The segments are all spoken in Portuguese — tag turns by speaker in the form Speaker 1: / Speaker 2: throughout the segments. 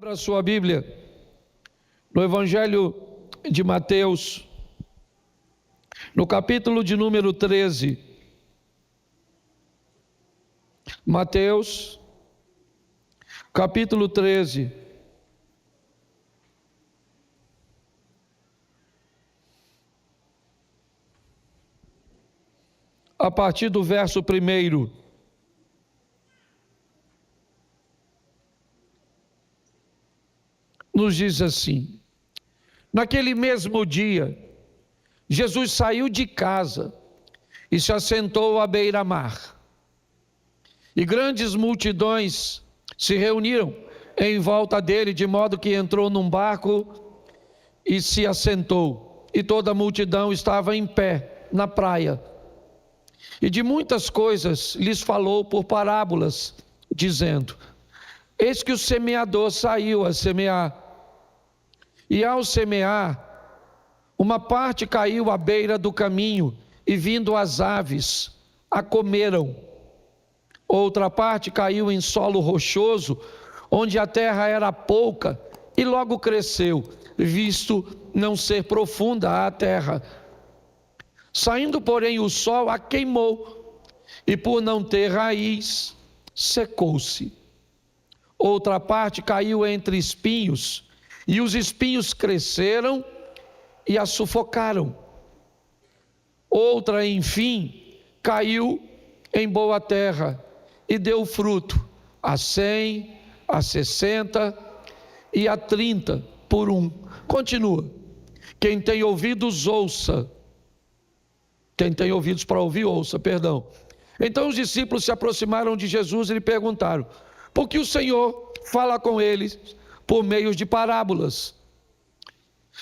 Speaker 1: Abra sua Bíblia no Evangelho de Mateus, no capítulo de número 13. Mateus, capítulo 13. A partir do verso 1. Nos diz assim: naquele mesmo dia, Jesus saiu de casa e se assentou à beira-mar. E grandes multidões se reuniram em volta dele, de modo que entrou num barco e se assentou. E toda a multidão estava em pé na praia. E de muitas coisas lhes falou por parábolas, dizendo: eis que o semeador saiu a semear. E ao semear, uma parte caiu à beira do caminho, e vindo as aves, a comeram. Outra parte caiu em solo rochoso, onde a terra era pouca, e logo cresceu, visto não ser profunda a terra. Saindo, porém, o sol a queimou, e por não ter raiz, secou-se. Outra parte caiu entre espinhos, e os espinhos cresceram e a sufocaram. Outra, enfim, caiu em boa terra e deu fruto, a 100, a 60 e a 30 por um. Continua. Quem tem ouvidos, ouça. Quem tem ouvidos para ouvir, ouça, perdão. Então os discípulos se aproximaram de Jesus e lhe perguntaram: por que o Senhor fala com eles por meio de parábolas?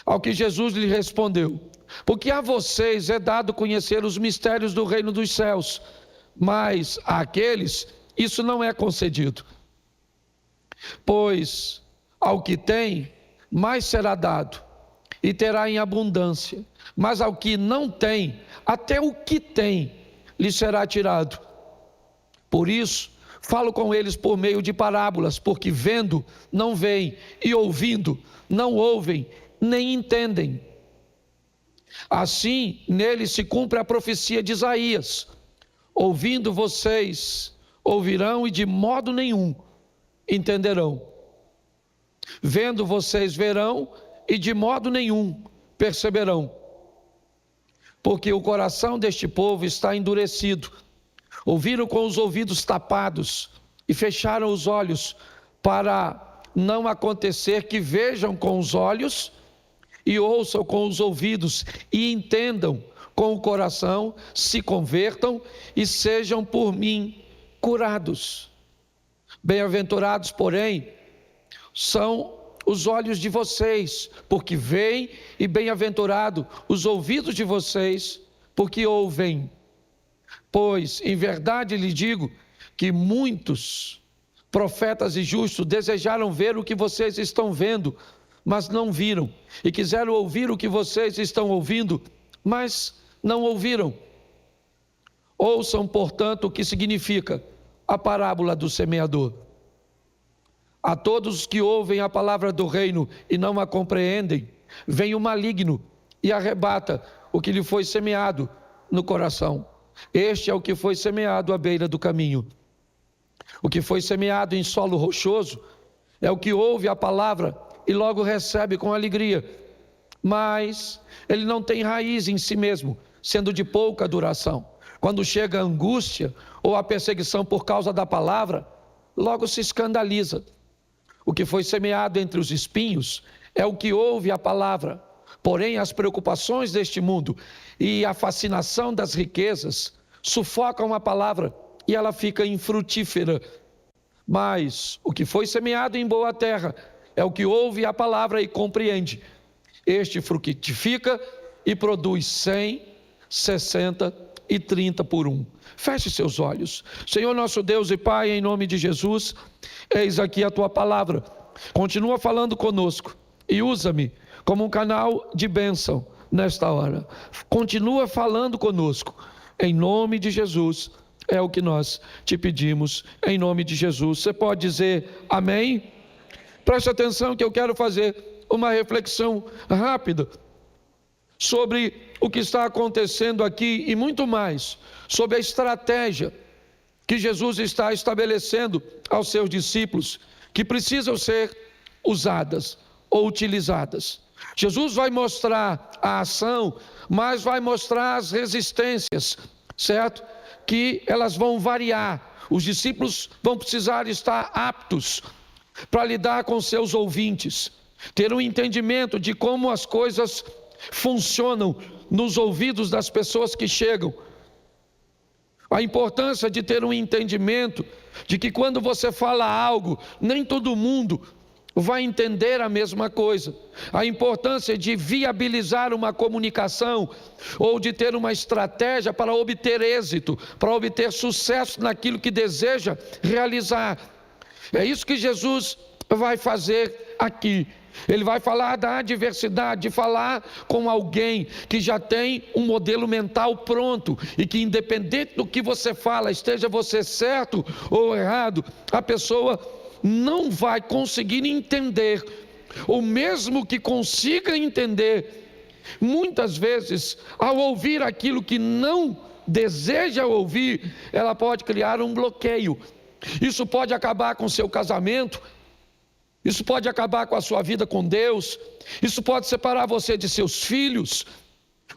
Speaker 1: Ao que Jesus lhe respondeu: porque a vocês é dado conhecer os mistérios do reino dos céus, mas àqueles isso não é concedido. Pois ao que tem, mais será dado, e terá em abundância. Mas ao que não tem, até o que tem lhe será tirado. Por isso, falo com eles por meio de parábolas, porque vendo, não veem, e ouvindo, não ouvem, nem entendem. Assim, neles se cumpre a profecia de Isaías: ouvindo vocês, ouvirão e de modo nenhum entenderão. Vendo vocês verão e de modo nenhum perceberão. Porque o coração deste povo está endurecido. Ouviram com os ouvidos tapados e fecharam os olhos, para não acontecer que vejam com os olhos e ouçam com os ouvidos e entendam com o coração, se convertam e sejam por mim curados. Bem-aventurados, porém, são os olhos de vocês, porque veem, e bem-aventurado os ouvidos de vocês, porque ouvem. Pois, em verdade lhe digo, que muitos profetas e justos desejaram ver o que vocês estão vendo, mas não viram, e quiseram ouvir o que vocês estão ouvindo, mas não ouviram. Ouçam, portanto, o que significa a parábola do semeador. A todos os que ouvem a palavra do reino e não a compreendem, vem o maligno e arrebata o que lhe foi semeado no coração. Este é o que foi semeado à beira do caminho. O que foi semeado em solo rochoso é o que ouve a palavra e logo recebe com alegria, mas ele não tem raiz em si mesmo, sendo de pouca duração. Quando chega a angústia ou a perseguição por causa da palavra, logo se escandaliza. O que foi semeado entre os espinhos é o que ouve a palavra, porém as preocupações deste mundo e a fascinação das riquezas sufocam a palavra e ela fica infrutífera. Mas o que foi semeado em boa terra é o que ouve a palavra e compreende. Este frutifica e produz 100, 60 e 30 por um. Feche seus olhos. Senhor nosso Deus e Pai, em nome de Jesus, eis aqui a tua palavra. Continua falando conosco e usa-me como um canal de bênção nesta hora. Continua falando conosco, em nome de Jesus. É o que nós te pedimos, em nome de Jesus. Você pode dizer amém? Preste atenção que eu quero fazer uma reflexão rápida sobre o que está acontecendo aqui e muito mais sobre a estratégia que Jesus está estabelecendo aos seus discípulos, que precisam ser usadas ou utilizadas. Jesus vai mostrar a ação, mas vai mostrar as resistências, certo? Que elas vão variar. Os discípulos vão precisar estar aptos para lidar com seus ouvintes, ter um entendimento de como as coisas funcionam nos ouvidos das pessoas que chegam. A importância de ter um entendimento de que quando você fala algo, nem todo mundo vai entender a mesma coisa. A importância de viabilizar uma comunicação ou de ter uma estratégia para obter êxito, para obter sucesso naquilo que deseja realizar. É isso que Jesus vai fazer aqui. Ele vai falar da adversidade, de falar com alguém que já tem um modelo mental pronto e que, independente do que você fala, esteja você certo ou errado, a pessoa não vai conseguir entender, ou mesmo que consiga entender, muitas vezes, ao ouvir aquilo que não deseja ouvir, ela pode criar um bloqueio. Isso pode acabar com o seu casamento, isso pode acabar com a sua vida com Deus, isso pode separar você de seus filhos.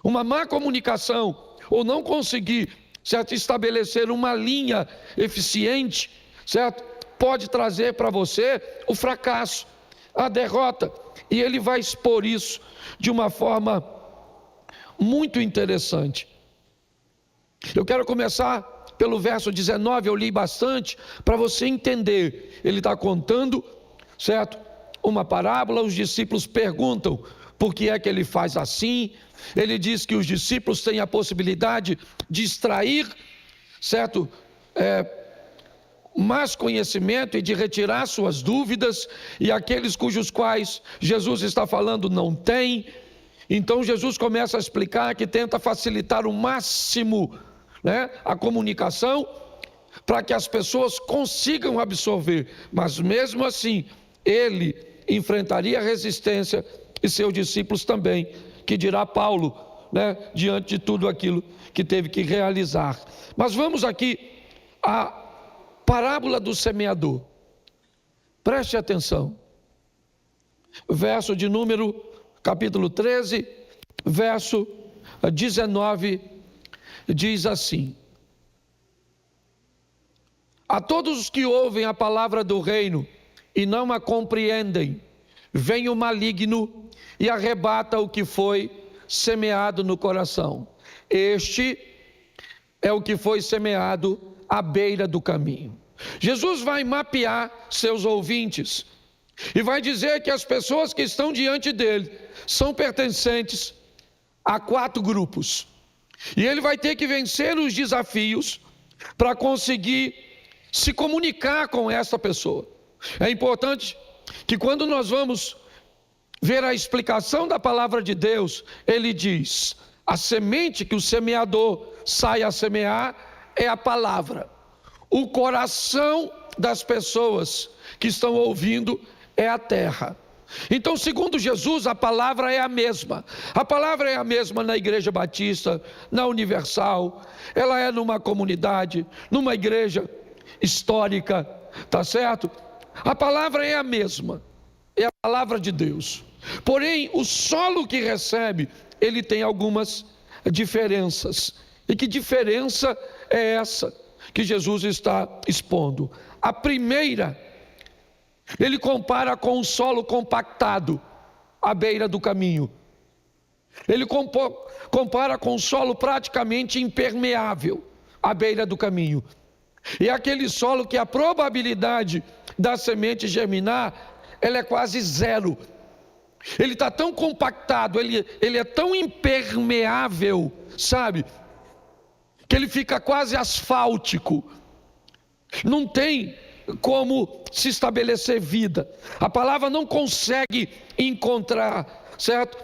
Speaker 1: Uma má comunicação, ou não conseguir, certo, estabelecer uma linha eficiente, certo, pode trazer para você o fracasso, a derrota, e ele vai expor isso de uma forma muito interessante. Eu quero começar pelo verso 19, eu li bastante, para você entender. Ele está contando, certo, uma parábola, os discípulos perguntam por que é que ele faz assim. Ele diz que os discípulos têm a possibilidade de extrair, certo, mais conhecimento e de retirar suas dúvidas, e aqueles cujos quais Jesus está falando não têm. Então Jesus começa a explicar que tenta facilitar o máximo, a comunicação, para que as pessoas consigam absorver, mas mesmo assim ele enfrentaria resistência, e seus discípulos também, que dirá Paulo, diante de tudo aquilo que teve que realizar. Mas vamos aqui à parábola do semeador. Preste atenção. Verso de número, capítulo 13, verso 19, diz assim: a todos os que ouvem a palavra do reino e não a compreendem, vem o maligno e arrebata o que foi semeado no coração. Este é o que foi semeado à beira do caminho. Jesus vai mapear seus ouvintes e vai dizer que as pessoas que estão diante dele são pertencentes a 4 grupos. E ele vai ter que vencer os desafios para conseguir se comunicar com essa pessoa. É importante que quando nós vamos ver a explicação da palavra de Deus, ele diz: a semente que o semeador sai a semear é a palavra. O coração das pessoas que estão ouvindo é a terra. Então, segundo Jesus, a palavra é a mesma. A palavra é a mesma na Igreja Batista, na Universal, ela é numa comunidade, numa igreja histórica, tá certo? A palavra é a mesma, é a palavra de Deus. Porém, o solo que recebe, ele tem algumas diferenças. E que diferença é essa que Jesus está expondo? A primeira, ele compara com o solo compactado à beira do caminho. Ele compara com o solo praticamente impermeável à beira do caminho. E aquele solo que a probabilidade da semente germinar, ela é quase zero. Ele está tão compactado, ele é tão impermeável, sabe, que ele fica quase asfáltico. Não tem como se estabelecer vida. A palavra não consegue encontrar, certo,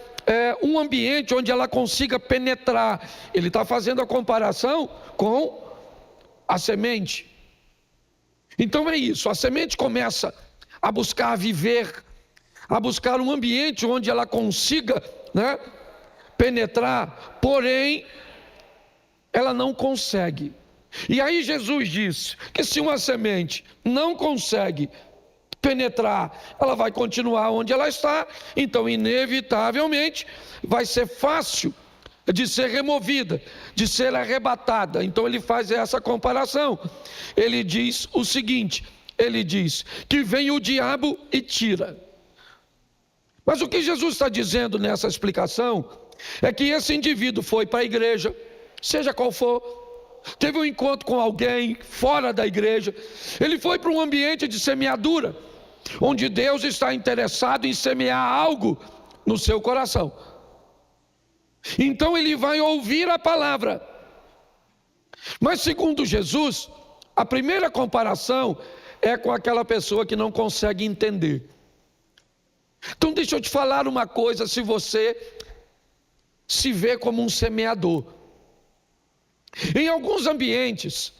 Speaker 1: um ambiente onde ela consiga penetrar. Ele está fazendo a comparação com a semente. Então é isso, a semente começa a buscar viver, a buscar um ambiente onde ela consiga, penetrar, porém, ela não consegue. E aí Jesus disse que se uma semente não consegue penetrar, ela vai continuar onde ela está, então inevitavelmente vai ser fácil de ser removida, de ser arrebatada. Então ele faz essa comparação. Ele diz o seguinte, ele diz que vem o diabo e tira. Mas o que Jesus está dizendo nessa explicação é que esse indivíduo foi para a igreja, seja qual for, teve um encontro com alguém fora da igreja, ele foi para um ambiente de semeadura, onde Deus está interessado em semear algo no seu coração. Então ele vai ouvir a palavra. Mas segundo Jesus, a primeira comparação é com aquela pessoa que não consegue entender. Então deixa eu te falar uma coisa, se você se vê como um semeador. Em alguns ambientes,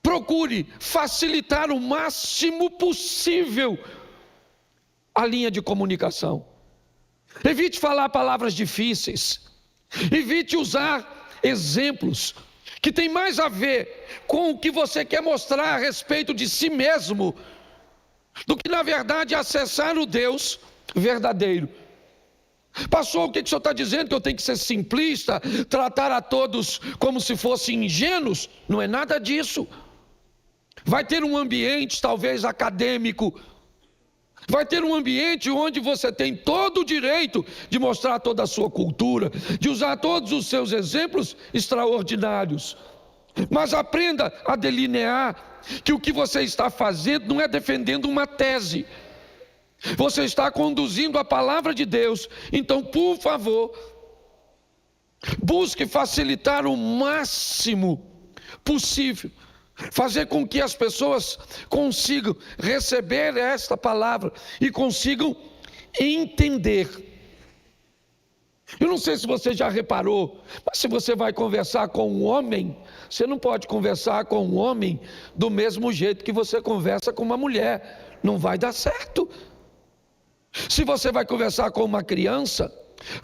Speaker 1: procure facilitar o máximo possível a linha de comunicação. Evite falar palavras difíceis. Evite usar exemplos que tem mais a ver com o que você quer mostrar a respeito de si mesmo, do que na verdade acessar o Deus verdadeiro. Pastor, o que o senhor está dizendo? Que eu tenho que ser simplista, tratar a todos como se fossem ingênuos? Não é nada disso. Vai ter um ambiente talvez acadêmico, vai ter um ambiente onde você tem todo o direito de mostrar toda a sua cultura, de usar todos os seus exemplos extraordinários. Mas aprenda a delinear que o que você está fazendo não é defendendo uma tese, você está conduzindo a palavra de Deus. Então, por favor, busque facilitar o máximo possível, fazer com que as pessoas consigam receber esta palavra e consigam entender. Eu não sei se você já reparou, mas se você vai conversar com um homem, você não pode conversar com um homem do mesmo jeito que você conversa com uma mulher, não vai dar certo. Se você vai conversar com uma criança,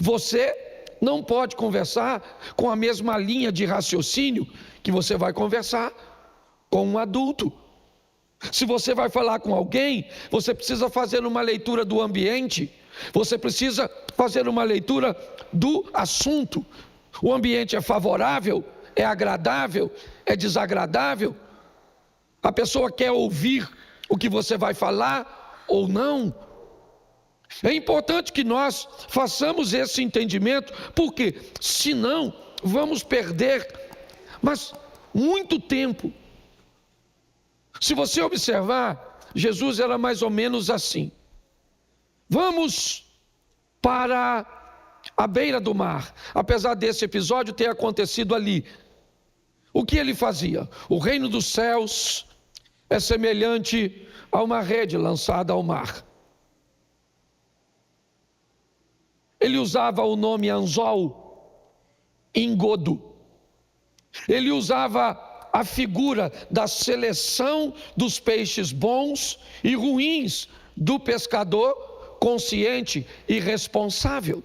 Speaker 1: você não pode conversar com a mesma linha de raciocínio que você vai conversar com um adulto. Se você vai falar com alguém, você precisa fazer uma leitura do ambiente, você precisa fazer uma leitura do assunto. O ambiente é favorável, é agradável, é desagradável? A pessoa quer ouvir o que você vai falar ou não? É importante que nós façamos esse entendimento, porque senão vamos perder, mas muito tempo. Se você observar, Jesus era mais ou menos assim. Vamos para a beira do mar, apesar desse episódio ter acontecido ali. O que ele fazia? O reino dos céus é semelhante a uma rede lançada ao mar. Ele usava o nome anzol, engodo. Ele usava a figura da seleção dos peixes bons e ruins do pescador consciente e responsável.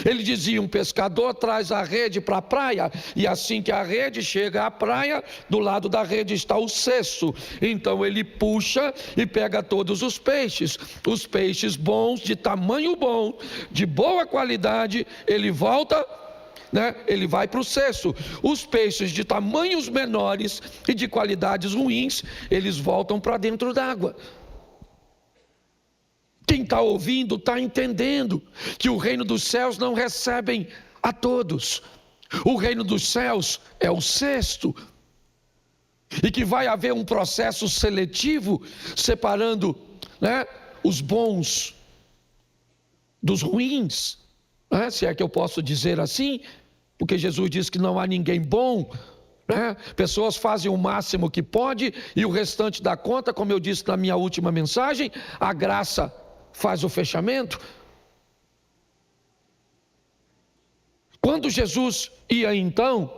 Speaker 1: Ele dizia: um pescador traz a rede para a praia, e assim que a rede chega à praia, do lado da rede está o cesto. Então ele puxa e pega todos os peixes bons, de tamanho bom, de boa qualidade, ele volta, ele vai para o cesto. Os peixes de tamanhos menores e de qualidades ruins, eles voltam para dentro d'água. Quem está ouvindo está entendendo que o reino dos céus não recebem a todos. O reino dos céus é o cesto, e que vai haver um processo seletivo separando os bons dos ruins, se é que eu posso dizer assim, porque Jesus diz que não há ninguém bom. Pessoas fazem o máximo que pode e o restante da conta, como eu disse na minha última mensagem, a graça faz o fechamento. Quando Jesus ia então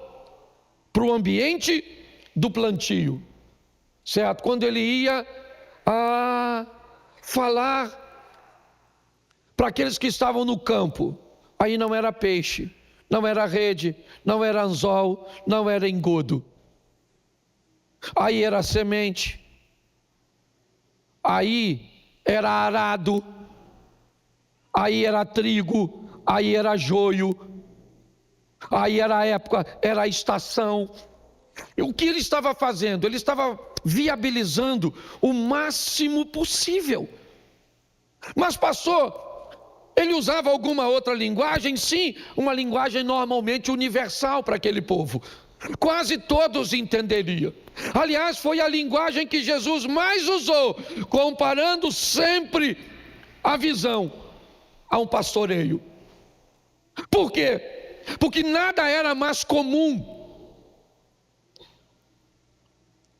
Speaker 1: para o ambiente do plantio, certo? Quando ele ia falar para aqueles que estavam no campo. Aí não era peixe, não era rede, não era anzol, não era engodo. Aí era semente, aí era arado, aí era trigo, aí era joio, aí era a época, era a estação. E o que ele estava fazendo? Ele estava viabilizando o máximo possível. Mas pastor, ele usava alguma outra linguagem? Sim, uma linguagem normalmente universal para aquele povo. Quase todos entenderiam. Aliás, foi a linguagem que Jesus mais usou, comparando sempre a visão a um pastoreio. Por quê? Porque nada era mais comum.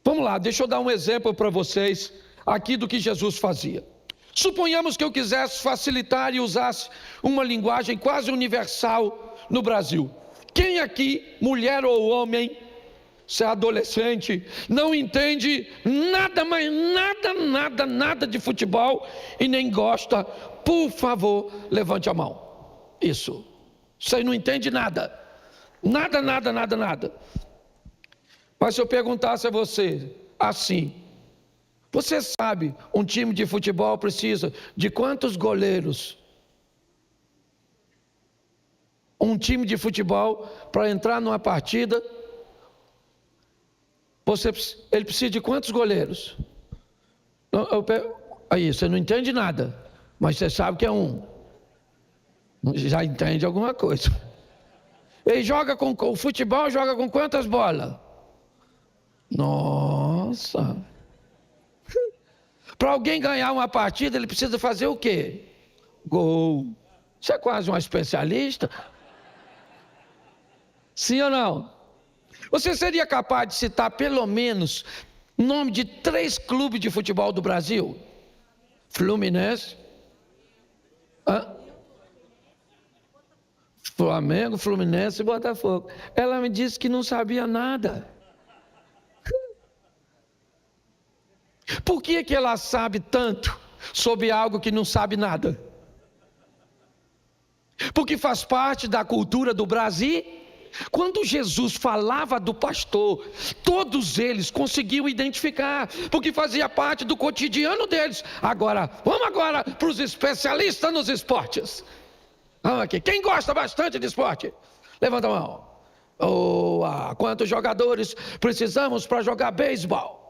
Speaker 1: Vamos lá, deixa eu dar um exemplo para vocês aqui do que Jesus fazia. Suponhamos que eu quisesse facilitar e usasse uma linguagem quase universal no Brasil. Quem aqui, mulher ou homem, se é adolescente, não entende nada, mas nada de futebol e nem gosta? Por favor, levante a mão. Isso. Você não entende nada. Nada. Mas se eu perguntasse a você assim: você sabe, um time de futebol precisa de quantos goleiros? Um time de futebol, para entrar numa partida, ele precisa de quantos goleiros? Aí, você não entende nada, mas você sabe que é um. Já entende alguma coisa. Ele joga o futebol joga com quantas bolas? Nossa! Para alguém ganhar uma partida, ele precisa fazer o quê? Gol. Você é quase um especialista. Sim ou não? Você seria capaz de citar pelo menos o nome de 3 clubes de futebol do Brasil? Fluminense. Flamengo, Fluminense e Botafogo. Ela me disse que não sabia nada. Por que ela sabe tanto sobre algo que não sabe nada? Porque faz parte da cultura do Brasil. Quando Jesus falava do pastor, todos eles conseguiam identificar, porque fazia parte do cotidiano deles. Vamos agora para os especialistas nos esportes. Vamos aqui. Quem gosta bastante de esporte? Levanta a mão. Quantos jogadores precisamos para jogar beisebol?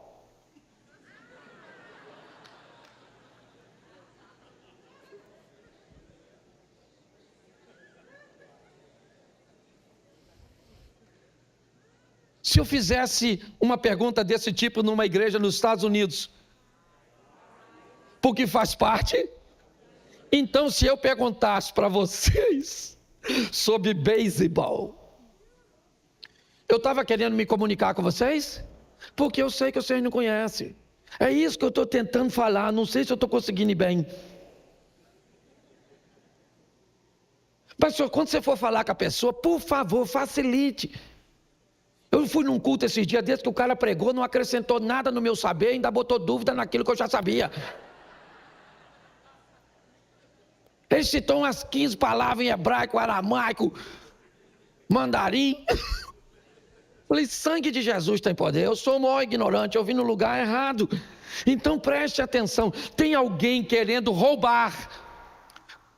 Speaker 1: Se eu fizesse uma pergunta desse tipo numa igreja nos Estados Unidos, porque faz parte? Então, se eu perguntasse para vocês sobre beisebol, eu estava querendo me comunicar com vocês? Porque eu sei que vocês não conhecem. É isso que eu estou tentando falar, não sei se eu estou conseguindo ir bem. Mas quando você for falar com a pessoa, por favor, facilite. Eu fui num culto esses dias desde que o cara pregou, não acrescentou nada no meu saber, ainda botou dúvida naquilo que eu já sabia. Ele citou umas 15 palavras em hebraico, aramaico, mandarim. Falei, sangue de Jesus tem poder. Eu sou o maior ignorante, eu vim no lugar errado. Então preste atenção, tem alguém querendo roubar,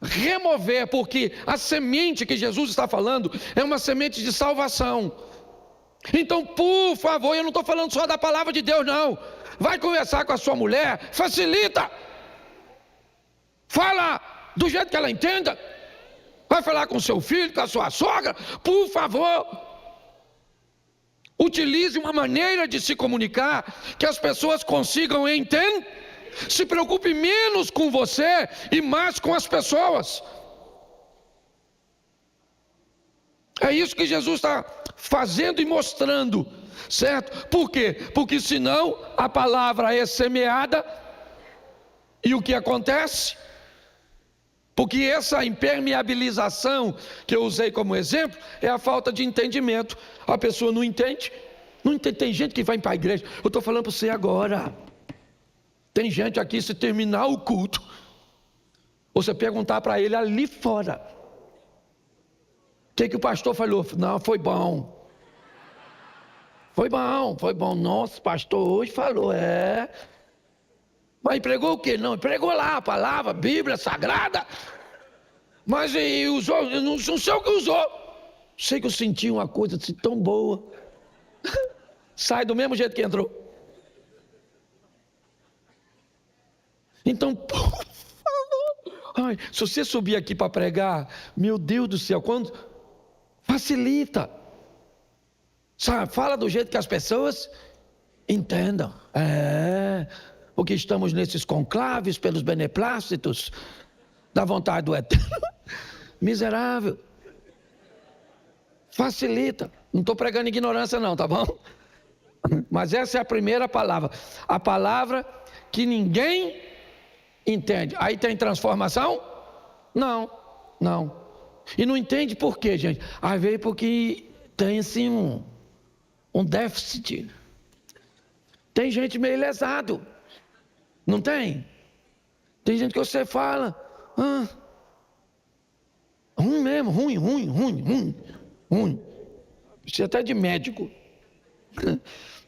Speaker 1: remover, porque a semente que Jesus está falando é uma semente de salvação. Então, por favor, eu não estou falando só da palavra de Deus, não. Vai conversar com a sua mulher, facilita. Fala do jeito que ela entenda. Vai falar com seu filho, com a sua sogra, por favor. Utilize uma maneira de se comunicar que as pessoas consigam entender. Se preocupe menos com você e mais com as pessoas. É isso que Jesus está fazendo e mostrando, certo? Por quê? Porque senão a palavra é semeada e o que acontece? Porque essa impermeabilização que eu usei como exemplo é a falta de entendimento. A pessoa não entende. Tem gente que vai para a igreja. Eu estou falando para você agora. Tem gente aqui, se terminar o culto, você perguntar para ele ali fora, o que o pastor falou? Não, foi bom. Foi bom. Nossa, pastor hoje falou, Mas pregou o quê? Não, pregou lá a palavra, a Bíblia Sagrada. Mas e usou, eu não sei o que usou. Sei que eu senti uma coisa assim tão boa. Sai do mesmo jeito que entrou. Então, se você subir aqui para pregar, meu Deus do céu, quando facilita. Sabe, fala do jeito que as pessoas entendam. Porque estamos nesses conclaves pelos beneplácitos da vontade do Eterno. Miserável. Facilita. Não estou pregando ignorância não, tá bom? Mas essa é a primeira palavra. A palavra que ninguém entende. Aí tem transformação? Não. E não entende por quê, gente? Aí veio porque tem assim um déficit. Tem gente meio lesado. Não tem? Tem gente que você fala, ruim mesmo, ruim. Precisa até de médico.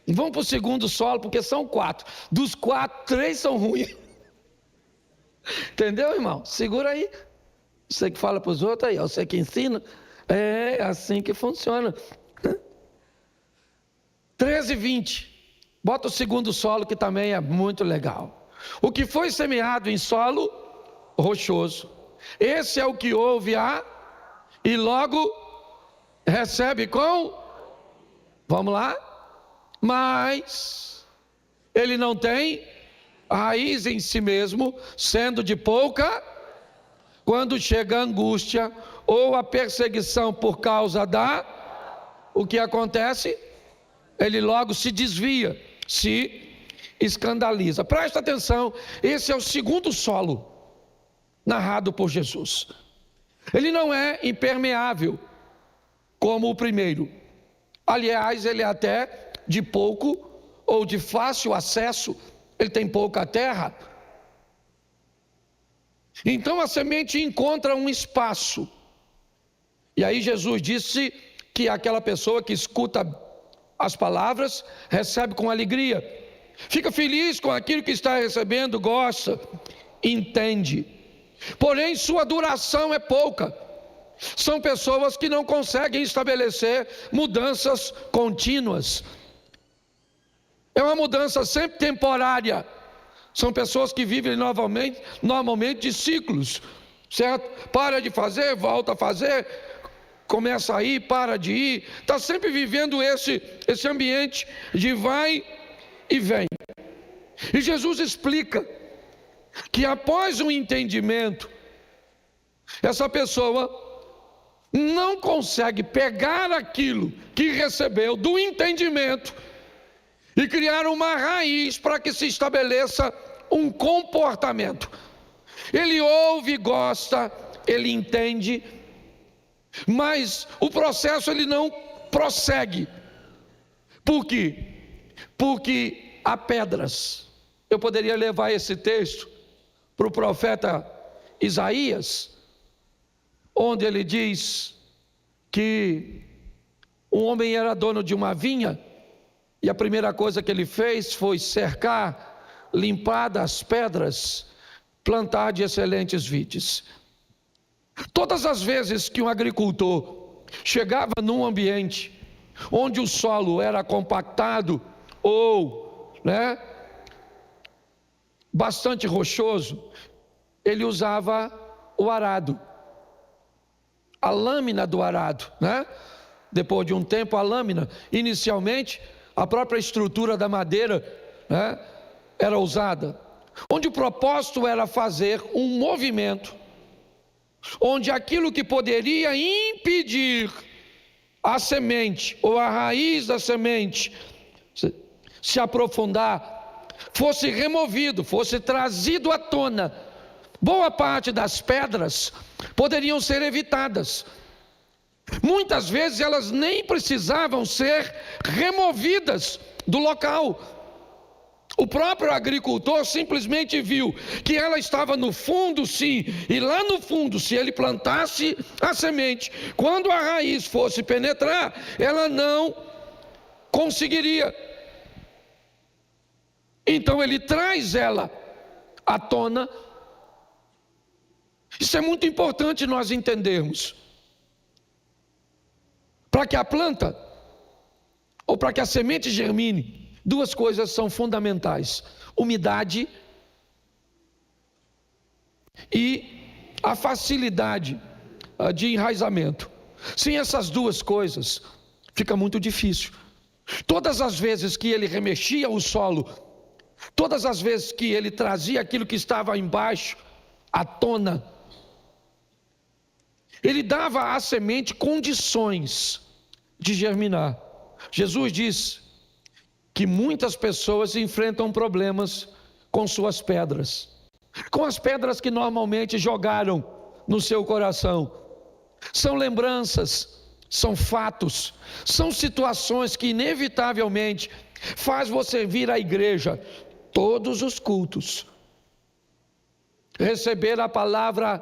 Speaker 1: Vamos para o segundo solo, porque são 4. Dos 4, 3 são ruins. Entendeu, irmão? Segura aí. Você que fala para os outros aí, você que ensina. É assim que funciona. 13:20. Bota o segundo solo, que também é muito legal. O que foi semeado em solo rochoso, esse é o que ouve e logo recebe com, vamos lá, mas ele não tem raiz em si mesmo, sendo de pouca, quando chega a angústia ou a perseguição por causa o que acontece? Ele logo se desvia, se escandaliza. Presta atenção, esse é o segundo solo narrado por Jesus. Ele não é impermeável como o primeiro. Aliás, ele é até de pouco ou de fácil acesso, ele tem pouca terra. Então a semente encontra um espaço. E aí Jesus disse que aquela pessoa que escuta as palavras recebe com alegria, fica feliz com aquilo que está recebendo, gosta, entende. Porém, sua duração é pouca. São pessoas que não conseguem estabelecer mudanças contínuas. É uma mudança sempre temporária. São pessoas que vivem normalmente de ciclos, certo? Para de fazer, volta a fazer, começa a ir, para de ir. Está sempre vivendo esse ambiente de vai e vem. E Jesus explica que após um entendimento, essa pessoa não consegue pegar aquilo que recebeu do entendimento e criar uma raiz para que se estabeleça um comportamento. Ele ouve, gosta, ele entende, mas o processo ele não prossegue. Por quê? Porque há pedras. Eu poderia levar esse texto para o profeta Isaías, onde ele diz que um homem era dono de uma vinha, e a primeira coisa que ele fez foi cercar, limpar das pedras, plantar de excelentes vides. Todas as vezes que um agricultor chegava num ambiente onde o solo era compactado ou, bastante rochoso, ele usava o arado, a lâmina do arado, Depois de um tempo, a lâmina, inicialmente, a própria estrutura da madeira, era usada, onde o propósito era fazer um movimento, onde aquilo que poderia impedir a semente ou a raiz da semente se aprofundar, fosse removido, fosse trazido à tona. Boa parte das pedras poderiam ser evitadas. Muitas vezes elas nem precisavam ser removidas do local. O próprio agricultor simplesmente viu que ela estava no fundo, sim, e lá no fundo, se ele plantasse a semente, quando a raiz fosse penetrar, ela não conseguiria. Então ele traz ela à tona. Isso é muito importante nós entendermos. Para que a planta, ou para que a semente germine, duas coisas são fundamentais: umidade e a facilidade de enraizamento. Sem essas duas coisas, fica muito difícil. Todas as vezes que ele remexia o solo, todas as vezes que ele trazia aquilo que estava embaixo à tona, ele dava à semente condições de germinar. Jesus diz que muitas pessoas enfrentam problemas com suas pedras, com as pedras que normalmente jogaram no seu coração. São lembranças, são fatos, são situações que inevitavelmente faz você vir à igreja todos os cultos, receber a palavra,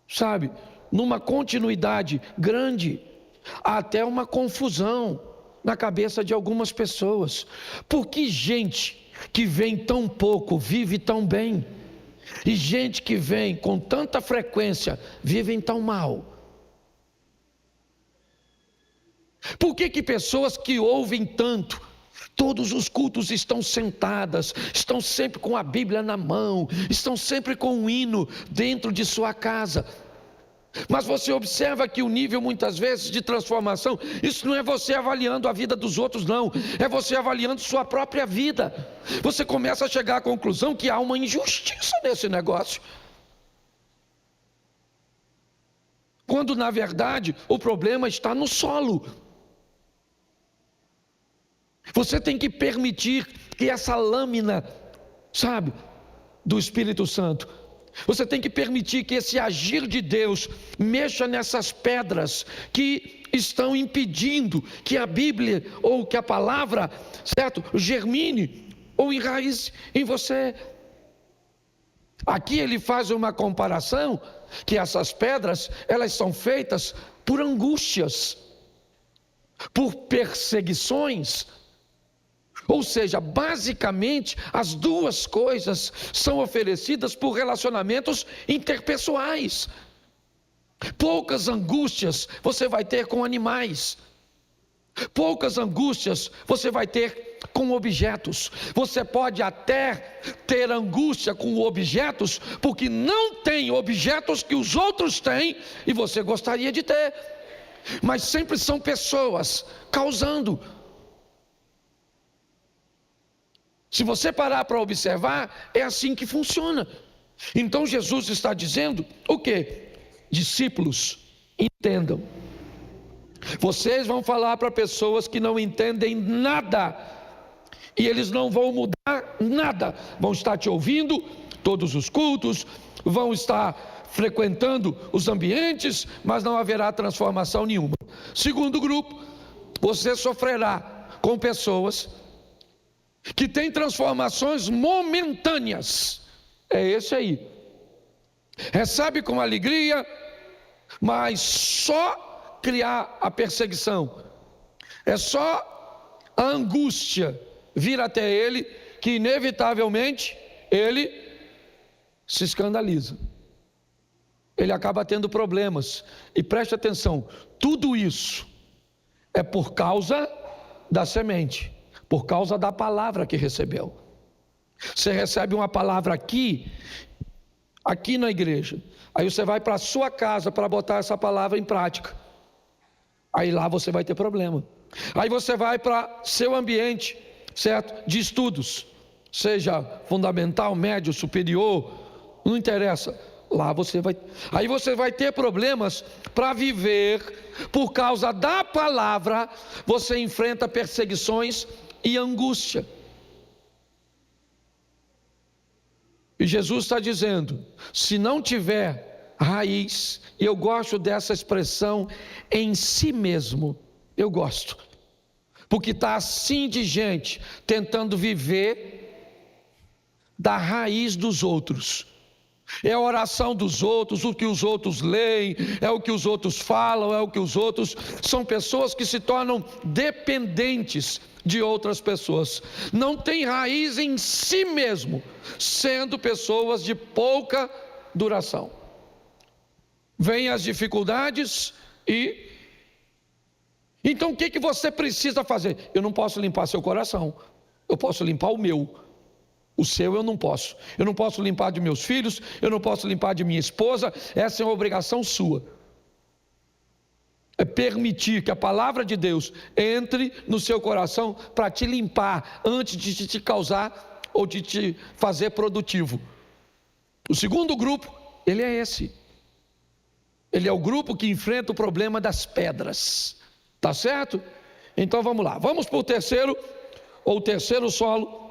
Speaker 1: sabe, numa continuidade grande, até uma confusão na cabeça de algumas pessoas. Porque gente que vem tão pouco vive tão bem, e gente que vem com tanta frequência vivem tão mal? Por que pessoas que ouvem tanto, todos os cultos estão sentadas, estão sempre com a Bíblia na mão, estão sempre com um hino dentro de sua casa? Mas você observa que o nível muitas vezes de transformação, isso não é você avaliando a vida dos outros, não, é você avaliando sua própria vida. Você começa a chegar à conclusão que há uma injustiça nesse negócio, quando na verdade o problema está no solo. Você tem que permitir que essa lâmina, sabe, do Espírito Santo, você tem que permitir que esse agir de Deus mexa nessas pedras que estão impedindo que a Bíblia ou que a palavra, certo, germine ou enraize em você. Aqui ele faz uma comparação que essas pedras, elas são feitas por angústias, por perseguições. Ou seja, basicamente, as duas coisas são oferecidas por relacionamentos interpessoais. Poucas angústias você vai ter com animais. Poucas angústias você vai ter com objetos. Você pode até ter angústia com objetos, porque não tem objetos que os outros têm e você gostaria de ter. Mas sempre são pessoas causando. Se você parar para observar, é assim que funciona. Então Jesus está dizendo o quê? Discípulos, entendam. Vocês vão falar para pessoas que não entendem nada, e eles não vão mudar nada. Vão estar te ouvindo todos os cultos, vão estar frequentando os ambientes, mas não haverá transformação nenhuma. Segundo grupo, você sofrerá com pessoas que tem transformações momentâneas. É esse aí. Recebe com alegria, mas só criar a perseguição. É só a angústia vir até ele, que inevitavelmente ele se escandaliza. Ele acaba tendo problemas. E preste atenção, tudo isso é por causa da semente, por causa da palavra que recebeu. Você recebe uma palavra aqui na igreja, aí você vai para a sua casa para botar essa palavra em prática, aí lá você vai ter problema. Aí você vai para seu ambiente, certo, de estudos, seja fundamental, médio, superior, não interessa, lá você vai ter problemas para viver. Por causa da palavra, você enfrenta perseguições e angústia. E Jesus está dizendo, se não tiver raiz, e eu gosto dessa expressão, em si mesmo, eu gosto, porque está assim de gente tentando viver da raiz dos outros. É a oração dos outros, o que os outros leem, é o que os outros falam, é o que os outros... São pessoas que se tornam dependentes de outras pessoas. Não tem raiz em si mesmo, sendo pessoas de pouca duração. Vêm as dificuldades e... Então o que você precisa fazer? Eu não posso limpar seu coração, eu posso limpar o meu. O seu eu não posso. Eu não posso limpar de meus filhos, eu não posso limpar de minha esposa. Essa é uma obrigação sua. É permitir que a palavra de Deus entre no seu coração para te limpar antes de te causar ou de te fazer produtivo. O segundo grupo, ele é esse. Ele é o grupo que enfrenta o problema das pedras. Tá certo? Então vamos lá. Vamos para o terceiro solo.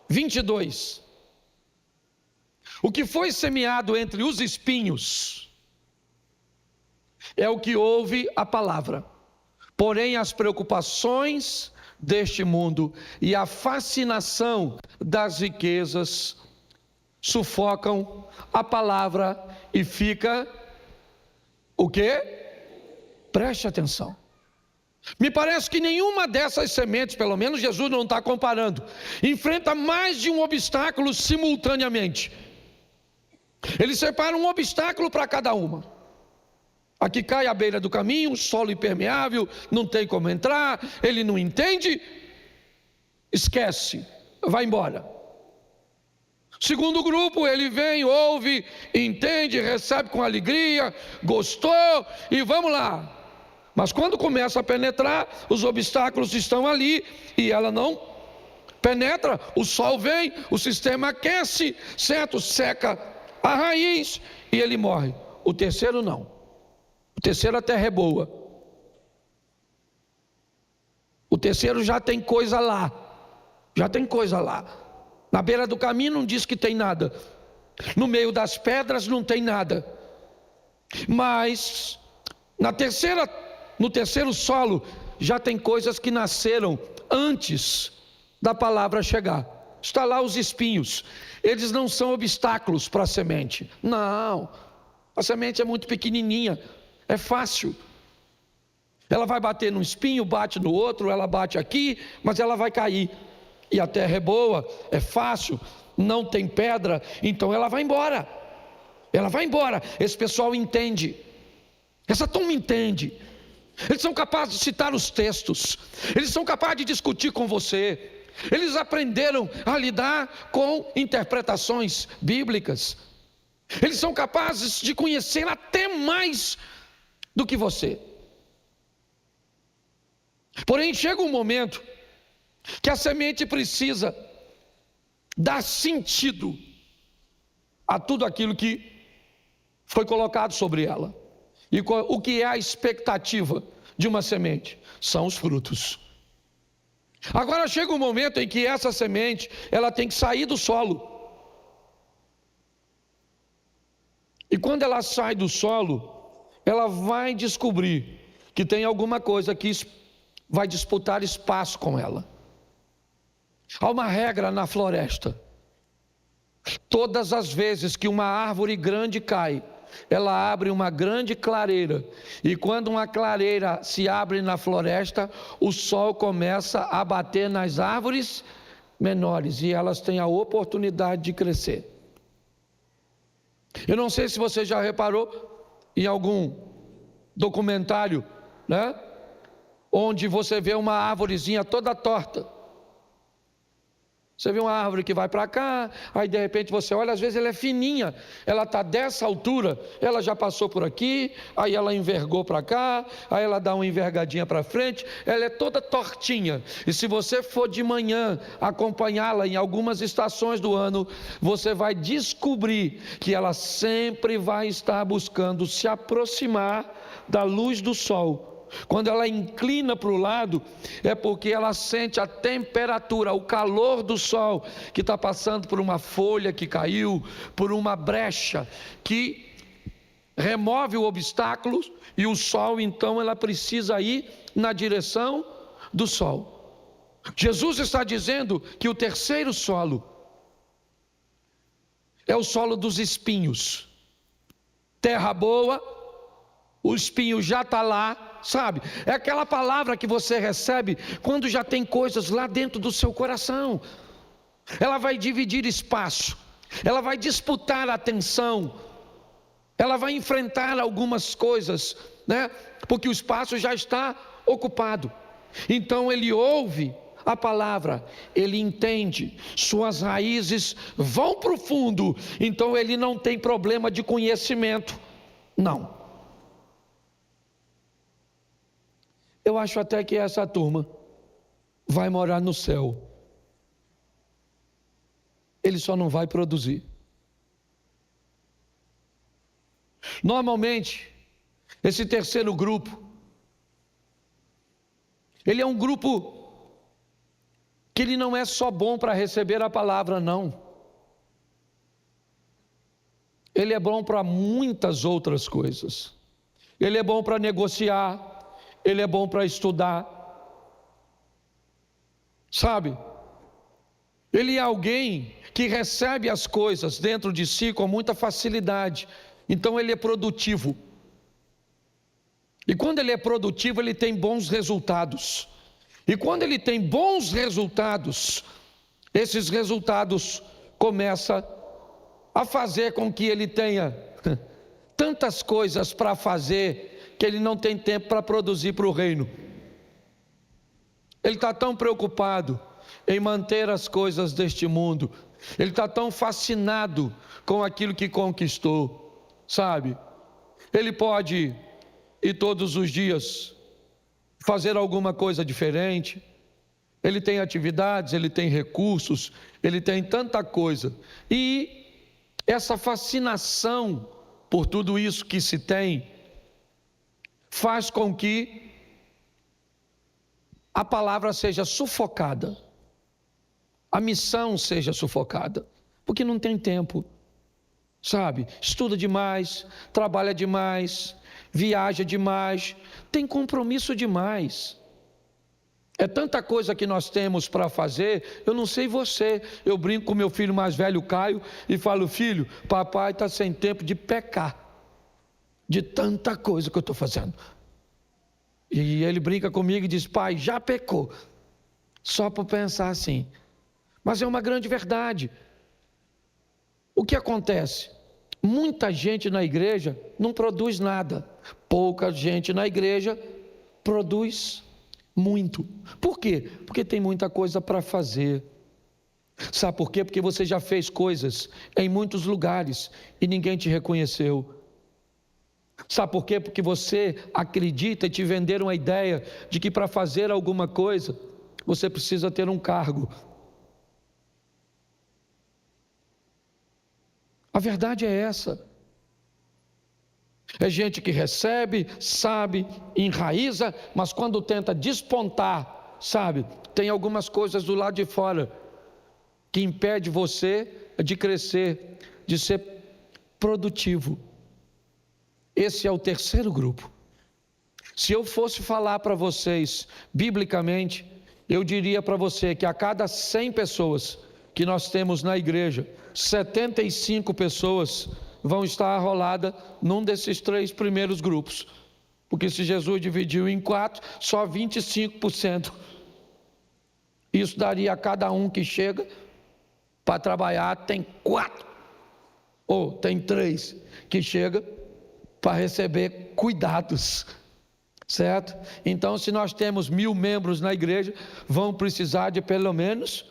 Speaker 1: 22. O que foi semeado entre os espinhos é o que ouve a palavra. Porém, as preocupações deste mundo e a fascinação das riquezas sufocam a palavra e fica o quê? Preste atenção. Me parece que nenhuma dessas sementes, pelo menos Jesus não está comparando, enfrenta mais de um obstáculo simultaneamente. Ele separa um obstáculo para cada uma. Aqui cai à beira do caminho, solo impermeável, não tem como entrar, ele não entende, esquece, vai embora. Segundo grupo, ele vem, ouve, entende, recebe com alegria, gostou e vamos lá. Mas quando começa a penetrar, os obstáculos estão ali e ela não penetra. O sol vem, o sistema aquece, certo? Seca a raiz e ele morre. O terceiro não. O terceiro a terra é boa. O terceiro já tem coisa lá. Já tem coisa lá. Na beira do caminho não diz que tem nada. No meio das pedras não tem nada. Mas no terceiro solo, já tem coisas que nasceram antes da palavra chegar. Está lá os espinhos. Eles não são obstáculos para a semente. Não, a semente é muito pequenininha, é fácil. Ela vai bater num espinho, bate no outro, ela bate aqui, mas ela vai cair. E a terra é boa, é fácil, não tem pedra, então ela vai embora. Ela vai embora. Esse pessoal entende. Essa turma entende. Eles são capazes de citar os textos, eles são capazes de discutir com você, eles aprenderam a lidar com interpretações bíblicas, eles são capazes de conhecer até mais do que você. Porém, chega um momento que a semente precisa dar sentido a tudo aquilo que foi colocado sobre ela. E o que é a expectativa de uma semente? São os frutos. Agora chega um momento em que essa semente, ela tem que sair do solo. E quando ela sai do solo, ela vai descobrir que tem alguma coisa que vai disputar espaço com ela. Há uma regra na floresta. Todas as vezes que uma árvore grande cai, ela abre uma grande clareira, e quando uma clareira se abre na floresta, o sol começa a bater nas árvores menores, e elas têm a oportunidade de crescer. Eu não sei se você já reparou em algum documentário, né, onde você vê uma árvorezinha toda torta. Você vê uma árvore que vai para cá, aí de repente você olha, às vezes ela é fininha, ela está dessa altura, ela já passou por aqui, aí ela envergou para cá, aí ela dá uma envergadinha para frente, ela é toda tortinha. E se você for de manhã acompanhá-la em algumas estações do ano, você vai descobrir que ela sempre vai estar buscando se aproximar da luz do sol. Quando ela inclina para o lado, é porque ela sente a temperatura, o calor do sol, que está passando por uma folha que caiu, por uma brecha, que remove o obstáculo, e o sol, então, ela precisa ir na direção do sol. Jesus está dizendo que o terceiro solo é o solo dos espinhos. Terra boa, o espinho já está lá, sabe? É aquela palavra que você recebe quando já tem coisas lá dentro do seu coração. Ela vai dividir espaço, ela vai disputar a atenção, ela vai enfrentar algumas coisas, né? Porque o espaço já está ocupado. Então ele ouve a palavra, ele entende, suas raízes vão para o fundo, então ele não tem problema de conhecimento, não. Eu acho até que essa turma vai morar no céu. Ele só não vai produzir. Normalmente, esse terceiro grupo, ele é um grupo que ele não é só bom para receber a palavra, não. Ele é bom para muitas outras coisas. Ele é bom para negociar, ele é bom para estudar. Sabe? Ele é alguém que recebe as coisas dentro de si com muita facilidade. Então ele é produtivo. E quando ele é produtivo, ele tem bons resultados. E quando ele tem bons resultados, esses resultados começam a fazer com que ele tenha tantas coisas para fazer, que ele não tem tempo para produzir para o reino. Ele está tão preocupado em manter as coisas deste mundo, ele está tão fascinado com aquilo que conquistou, sabe? Ele pode ir todos os dias fazer alguma coisa diferente, ele tem atividades, ele tem recursos, ele tem tanta coisa, e essa fascinação por tudo isso que se tem, faz com que a palavra seja sufocada, a missão seja sufocada, porque não tem tempo, sabe? Estuda demais, trabalha demais, viaja demais, tem compromisso demais. É tanta coisa que nós temos para fazer, eu não sei você, eu brinco com meu filho mais velho, Caio, e falo: filho, papai está sem tempo de pecar, de tanta coisa que eu estou fazendo. E ele brinca comigo e diz: pai, já pecou, só por pensar assim. Mas é uma grande verdade. O que acontece? Muita gente na igreja não produz nada, pouca gente na igreja produz muito. Por quê? Porque tem muita coisa para fazer. Sabe por quê? Porque você já fez coisas em muitos lugares e ninguém te reconheceu. Sabe por quê? Porque você acredita e te venderam a ideia de que para fazer alguma coisa você precisa ter um cargo. A verdade é essa. É gente que recebe, sabe, enraiza, mas quando tenta despontar, sabe, tem algumas coisas do lado de fora que impede você de crescer, de ser produtivo. Esse é o terceiro grupo. Se eu fosse falar para vocês, biblicamente, eu diria para você que a cada 100 pessoas que nós temos na igreja, 75 pessoas vão estar arroladas num desses 3 primeiros grupos. Porque se Jesus dividiu em 4, só 25%. Isso daria a cada um que chega para trabalhar, tem 4, ou tem 3 que chega para receber cuidados, certo? Então, se nós temos 1000 membros na igreja, vão precisar de pelo menos,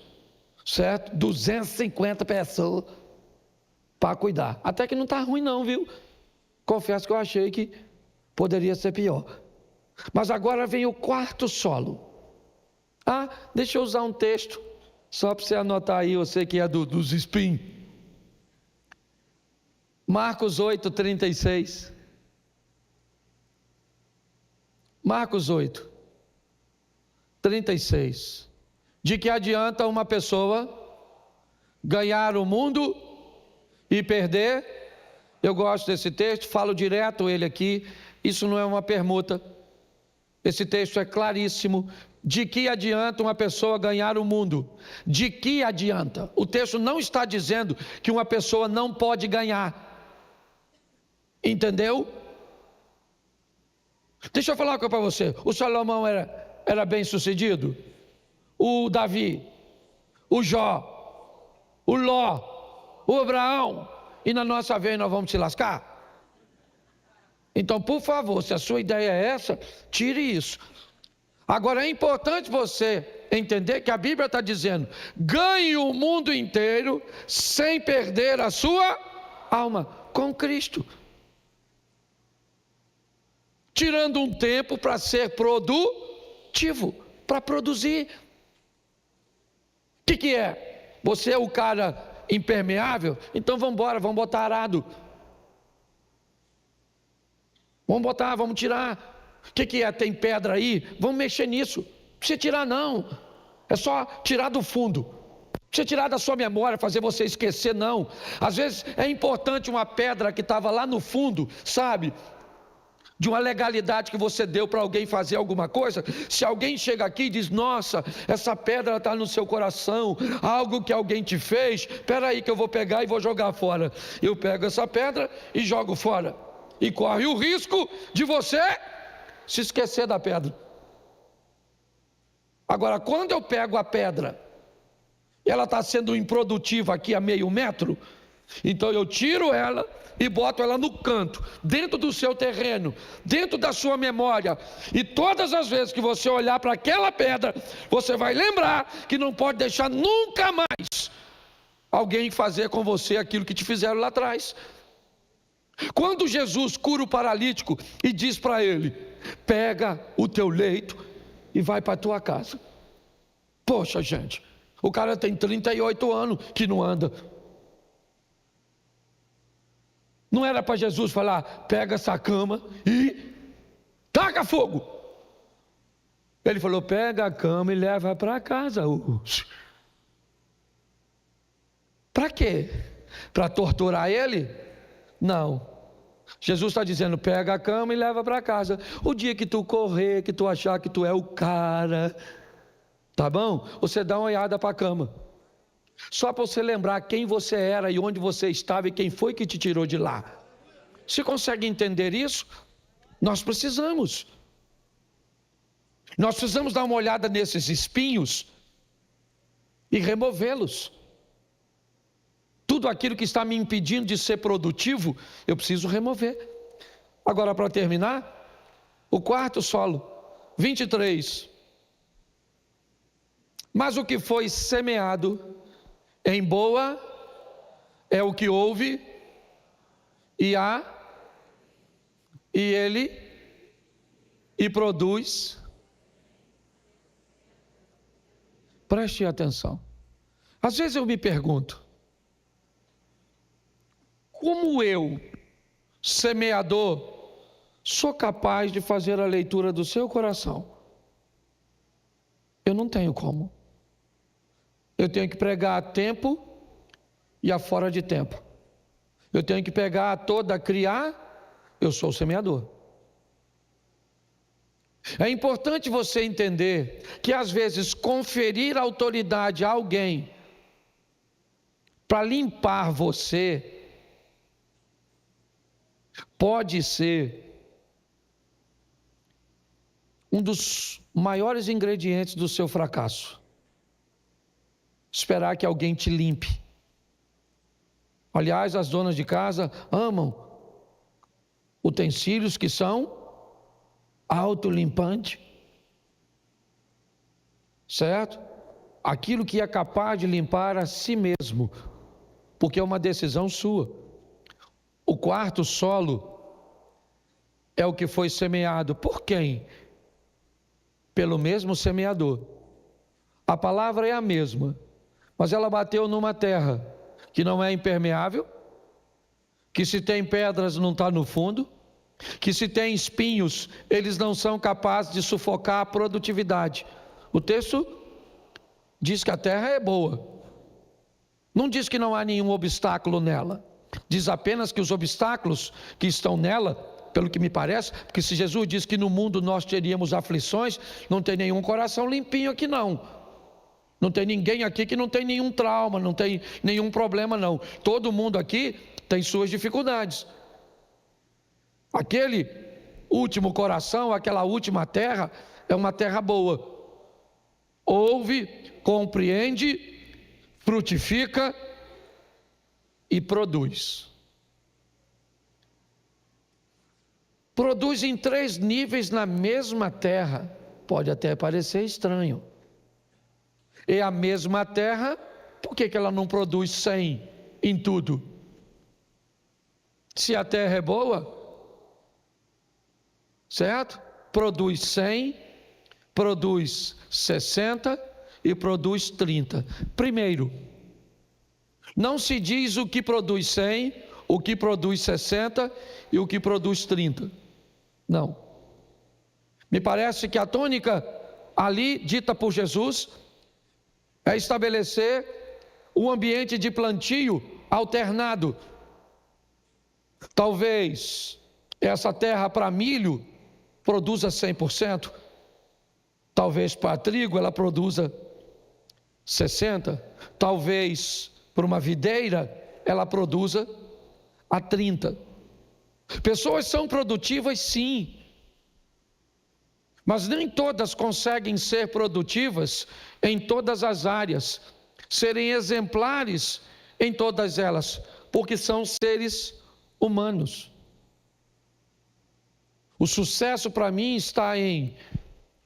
Speaker 1: certo, 250 pessoas para cuidar. Até que não está ruim não, viu? Confesso que eu achei que poderia ser pior. Mas agora vem o quarto solo. Deixa eu usar um texto, só para você anotar aí, você que é dos espinhos. Marcos 8, 36. Marcos 8, 36. De que adianta uma pessoa ganhar o mundo e perder? Eu gosto desse texto, falo direto ele aqui. Isso não é uma permuta. Esse texto é claríssimo. De que adianta uma pessoa ganhar o mundo? De que adianta? O texto não está dizendo que uma pessoa não pode ganhar. Entendeu? Deixa eu falar uma coisa para você. O Salomão era bem sucedido? O Davi, o Jó, o Ló, o Abraão. E na nossa vez nós vamos se lascar? Então, por favor, se a sua ideia é essa, tire isso. Agora é importante você entender que a Bíblia está dizendo: ganhe o mundo inteiro sem perder a sua alma com Cristo. Tirando um tempo para ser produtivo, para produzir. O que é? Você é o cara impermeável? Então vamos embora, vamos botar arado. Vamos tirar. O que é? Tem pedra aí? Vamos mexer nisso. Não precisa tirar não. É só tirar do fundo. Não precisa tirar da sua memória, fazer você esquecer não. Às vezes é importante uma pedra que estava lá no fundo, sabe? De uma legalidade que você deu para alguém fazer alguma coisa. Se alguém chega aqui e diz: nossa, essa pedra está no seu coração, algo que alguém te fez, espera aí que eu vou pegar e vou jogar fora. Eu pego essa pedra e jogo fora. E corre o risco de você se esquecer da pedra. Agora, quando eu pego a pedra, ela está sendo improdutiva aqui a meio metro, então eu tiro ela e boto ela no canto, dentro do seu terreno, dentro da sua memória. E todas as vezes que você olhar para aquela pedra, você vai lembrar que não pode deixar nunca mais alguém fazer com você aquilo que te fizeram lá atrás. Quando Jesus cura o paralítico e diz para ele: pega o teu leito e vai para a tua casa. Poxa, gente, o cara tem 38 anos que não anda. Não era para Jesus falar: pega essa cama e taca fogo. Ele falou: pega a cama e leva para casa. Para quê? Para torturar ele? Não. Jesus está dizendo: pega a cama e leva para casa. O dia que tu correr, que tu achar que tu é o cara, tá bom? Você dá uma olhada para a cama. Só para você lembrar quem você era e onde você estava e quem foi que te tirou de lá. Você consegue entender isso? Nós precisamos dar uma olhada nesses espinhos e removê-los. Tudo aquilo que está me impedindo de ser produtivo, eu preciso remover. Agora, para terminar, o quarto solo, 23. Mas o que foi semeado em boa é o que ouve e produz. Preste atenção. Às vezes eu me pergunto: como eu, semeador, sou capaz de fazer a leitura do seu coração? Eu não tenho como. Eu tenho que pregar a tempo e a fora de tempo. Eu tenho que pegar a toda, criar. Eu sou o semeador. É importante você entender que às vezes conferir autoridade a alguém para limpar você pode ser um dos maiores ingredientes do seu fracasso. Esperar que alguém te limpe. Aliás, as donas de casa amam utensílios que são autolimpantes, certo? Aquilo que é capaz de limpar a si mesmo, porque é uma decisão sua. O quarto solo é o que foi semeado. Por quem? Pelo mesmo semeador. A palavra é a mesma, mas ela bateu numa terra que não é impermeável, que se tem pedras não está no fundo, que se tem espinhos, eles não são capazes de sufocar a produtividade. O texto diz que a terra é boa. Não diz que não há nenhum obstáculo nela. Diz apenas que os obstáculos que estão nela pelo que me parece, porque se Jesus disse que no mundo nós teríamos aflições, não tem nenhum coração limpinho aqui não. Não tem ninguém aqui que não tem nenhum trauma, não tem nenhum problema não. Todo mundo aqui tem suas dificuldades. Aquele último coração, aquela última terra, é uma terra boa. Ouve, compreende, frutifica e produz. Produz em 3 níveis na mesma terra. Pode até parecer estranho. É a mesma terra, por que ela não produz 100 em tudo? Se a terra é boa, certo? Produz 100, produz 60 e produz 30. Primeiro, não se diz o que produz 100, o que produz 60 e o que produz 30. Não. Me parece que a tônica ali dita por Jesus é estabelecer um ambiente de plantio alternado. Talvez essa terra para milho produza 100%, talvez para trigo ela produza 60%, talvez para uma videira ela produza a 30%. Pessoas são produtivas sim, mas nem todas conseguem ser produtivas em todas as áreas, serem exemplares em todas elas, porque são seres humanos. O sucesso para mim está em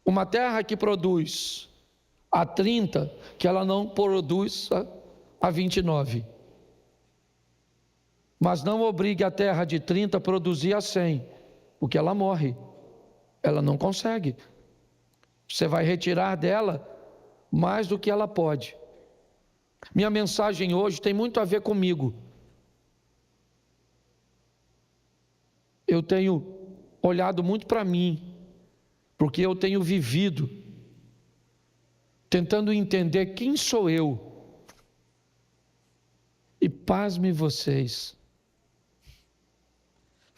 Speaker 1: uma terra que produz a 30, que ela não produz a 29. Mas não obrigue a terra de 30 a produzir a 100, porque ela morre. Ela não consegue. Você vai retirar dela mais do que ela pode. Minha mensagem hoje tem muito a ver comigo. Eu tenho olhado muito para mim, porque eu tenho vivido, tentando entender quem sou eu. E pasme vocês,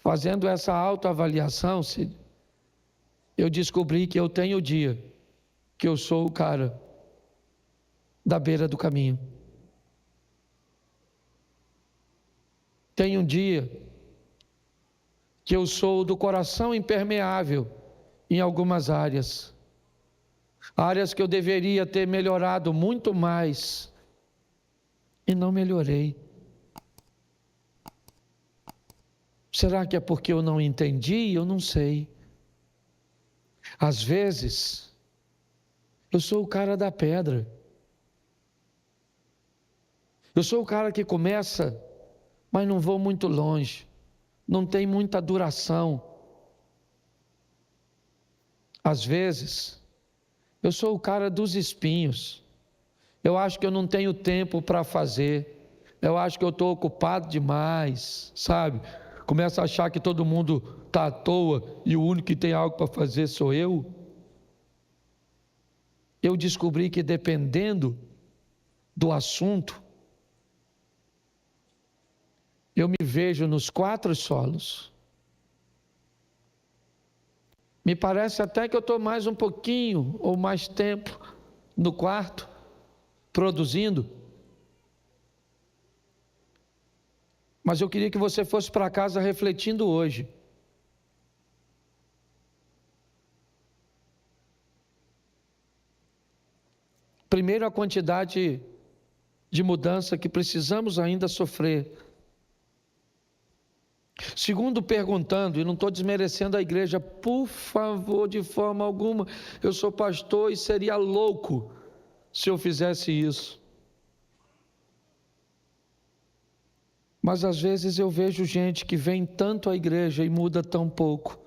Speaker 1: fazendo essa autoavaliação, eu descobri que eu tenho o dia que eu sou o cara da beira do caminho. Tem um dia que eu sou do coração impermeável em algumas áreas. Áreas que eu deveria ter melhorado muito mais e não melhorei. Será que é porque eu não entendi? Eu não sei. Às vezes, eu sou o cara da pedra. Eu sou o cara que começa, mas não vou muito longe. Não tem muita duração. Às vezes, eu sou o cara dos espinhos. Eu acho que eu não tenho tempo para fazer. Eu acho que eu estou ocupado demais, sabe? Começo a achar que todo mundo está à toa e o único que tem algo para fazer sou eu. Eu descobri que dependendo do assunto, eu me vejo nos 4 solos. Me parece até que eu estou mais um pouquinho ou mais tempo no quarto, produzindo. Mas eu queria que você fosse para casa refletindo hoje. Primeiro, a quantidade de mudança que precisamos ainda sofrer. Segundo, perguntando, e não estou desmerecendo a igreja, por favor, de forma alguma, eu sou pastor e seria louco se eu fizesse isso. Mas às vezes eu vejo gente que vem tanto à igreja e muda tão pouco.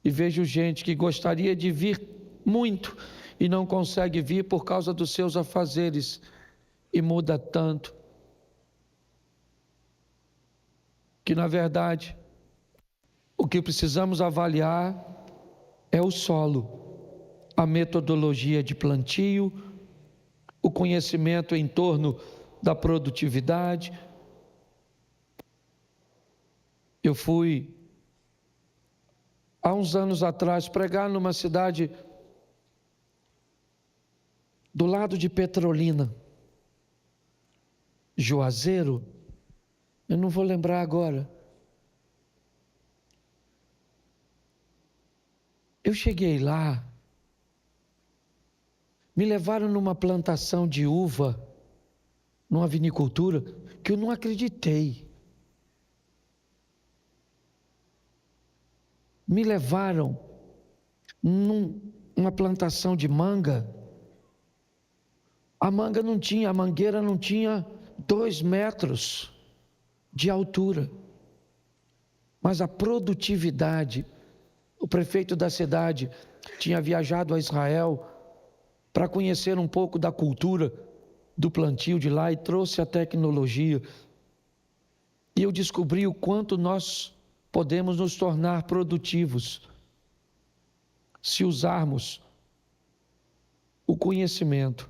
Speaker 1: E vejo gente que gostaria de vir muito e não consegue vir por causa dos seus afazeres e muda tanto. Que na verdade, o que precisamos avaliar é o solo, a metodologia de plantio, o conhecimento em torno da produtividade. Eu fui há uns anos atrás, pregar numa cidade do lado de Petrolina, Juazeiro, eu não vou lembrar agora. Eu cheguei lá, me levaram numa plantação de uva, numa vinicultura, que eu não acreditei. Me levaram numa plantação de manga. A mangueira não tinha 2 metros de altura. Mas a produtividade, o prefeito da cidade tinha viajado a Israel para conhecer um pouco da cultura do plantio de lá e trouxe a tecnologia. E eu descobri o quanto nós podemos nos tornar produtivos se usarmos o conhecimento.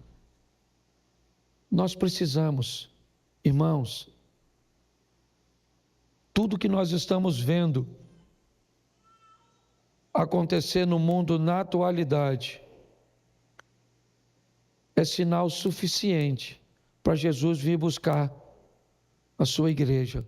Speaker 1: Nós precisamos, irmãos, tudo que nós estamos vendo acontecer no mundo na atualidade é sinal suficiente para Jesus vir buscar a sua igreja.